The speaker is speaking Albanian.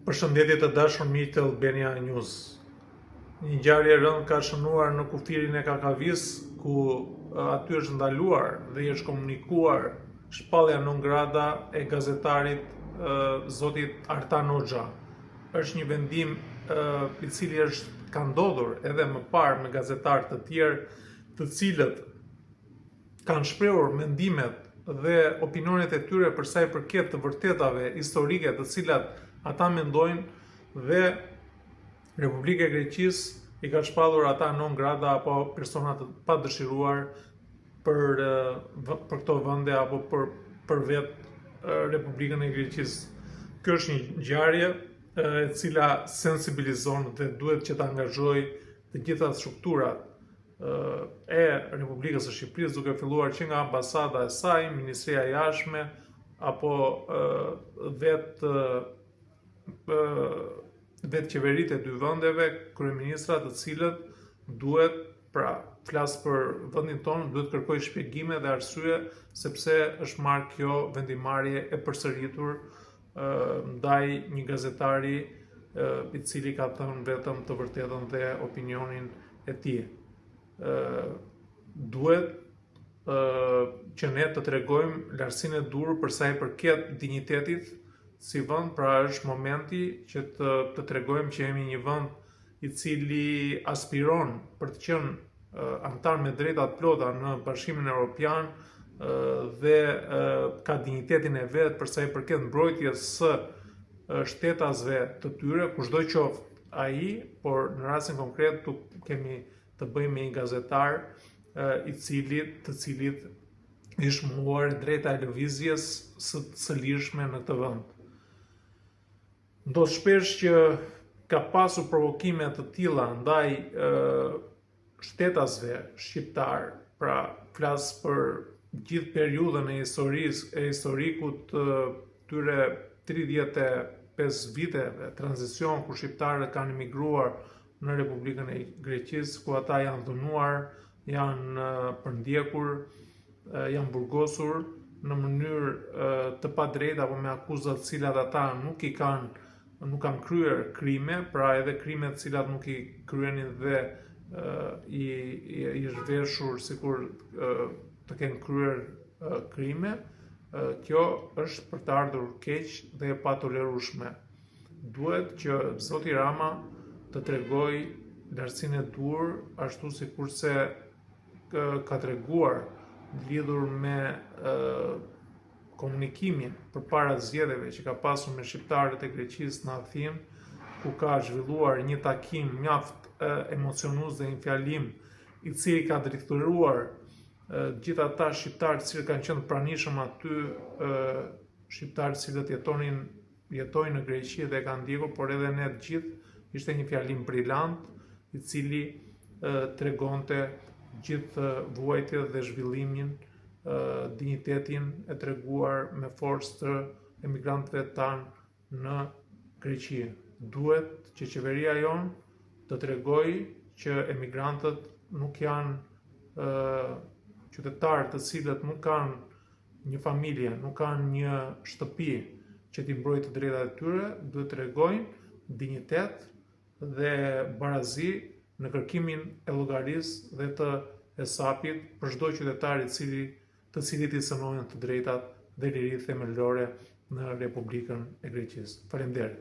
Përshëndetje të dashur miq të Albania News. Një ngjarje e rëndë ka shënuar në kufirin e Kakavis, ku aty është ndaluar dhe i është komunikuar shpallja non grata e gazetarit zotit Artan Hoxha. Është një vendim i cili ka ndodhur edhe më parë me gazetarë të tjerë, të cilët kanë shprehur mendimet dhe opinionet e tyre për sa i përket të vërtetave historike të cilat ata mendojnë, dhe Republika e Greqisë i ka shpallur ata non grata apo persona të padëshiruar për këto vende apo për vetë Republikën e Greqisë. Kjo është një ngjarje e cila sensibilizon dhe duhet që të angazhojë të gjitha strukturat e Republikës së Shqipërisë, duke filluar që nga ambasada e saj, Ministria e Jashtme, apo vetë qeveritë e dy vendeve, kryeministrat, të cilët duhet, pra flas për vendin tonë, duhet kërkoj shpjegime dhe arsye sepse është marrë kjo vendimarrje e përsëritur ndaj një gazetari i cili ka thënë vetëm të vërtetën dhe opinionin e tij. Duhet që ne të tregojmë lartësinë e durë për sa i përket dinjitetit si vend, pra është momenti që të tregojmë që jemi një vend i cili aspiron për të qenë antar me drejta të plota në Bashkimin Evropian dhe ka dinjitetin e vet për sa i përket mbrojtjes së shtetasve të tyre, kushdo qoftë ai, por në rastin konkret kemi të bëjmë me një gazetar të cilit është munguar drejta e lëvizjes së lirshme në këtë vend. Ndodh shpesh që ka pasur provokime të tilla ndaj shtetasve shqiptar, pra flas për gjithë periudhën e historikut të tyre 35 viteve tranzicion, kur shqiptarët kanë emigruar në Republikën e Greqisë, ku ata janë dhunuar, janë përndjekur, janë burgosur në mënyrë të padrejtë apo me akuza të cilat ata nuk kanë kryer krime, pra edhe krime të cilat nuk i kryenin dhe i zhveshur sikur të kenë kryer krime. Kjo është për të ardhur keq dhe e patolerueshme. Duhet që zoti Rama të tregoj lartësinë e dur, ashtu sikurse ka treguar lidhur me komunikimin përpara zgjedhjeve që ka pasur me shqiptarët e Greqisë në Athinë, ku ka zhvilluar një takim mjaft emocionues dhe një fjalim i cili ka drejtuar gjithë ata shqiptarë të cilët kanë qenë pranishëm aty, shqiptarë të cilët jetojnë në Greqi dhe kanë ndjekur, por edhe ne të gjithë. Ishte një fjalim brillant i cili tregonte gjithë vuajtjen dhe zhvillimin, dinjitetin e treguar me forcë të emigrantëve tanë në Greqi. Duhet që qeveria jonë të tregojë që emigrantët nuk janë qytetarë të cilët nuk kanë një familje, nuk kanë një shtëpi që t'i mbrojë të drejtat e tyre, duhet të tregojnë dinjitet dhe barazi në kërkimin e llogarisë dhe të hesapit për çdo qytetar të cilit i synohen të drejtat dhe liritë themelore në Republikën e Greqisë. Faleminderit.